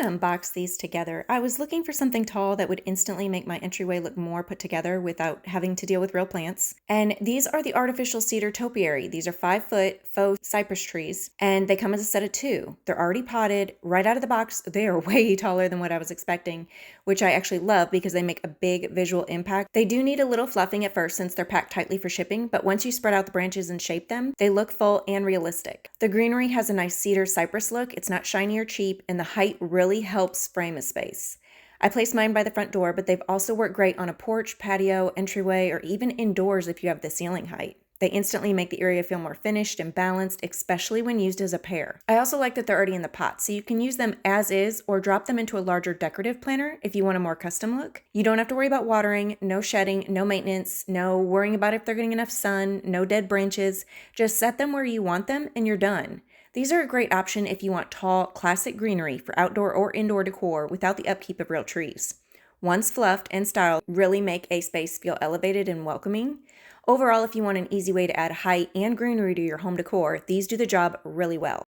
want to unbox these together. I was looking for something tall that would instantly make my entryway look more put together without having to deal with real plants. And these are the artificial cedar topiary. These are 5-foot faux cypress trees, and they come as a set of 2. They're already potted right out of the box. They are way taller than what I was expecting, which I actually love because they make a big visual impact. They do need a little fluffing at first since they're packed tightly for shipping, but once you spread out the branches and shape them, they look full and realistic. The greenery has a nice cedar cypress look. It's not shiny or cheap, and the height really helps frame a space. I placed mine by the front door, but they've also worked great on a porch, patio, entryway, or even indoors if you have the ceiling height. They instantly make the area feel more finished and balanced, especially when used as a pair. I also like that they're already in the pot, so you can use them as is or drop them into a larger decorative planter if you want a more custom look. You don't have to worry about watering, no shedding, no maintenance, no worrying about if they're getting enough sun, no dead branches. Just set them where you want them and you're done. These are a great option if you want tall, classic greenery for outdoor or indoor decor without the upkeep of real trees. Once fluffed and styled, really make a space feel elevated and welcoming. Overall, if you want an easy way to add height and greenery to your home decor, these do the job really well.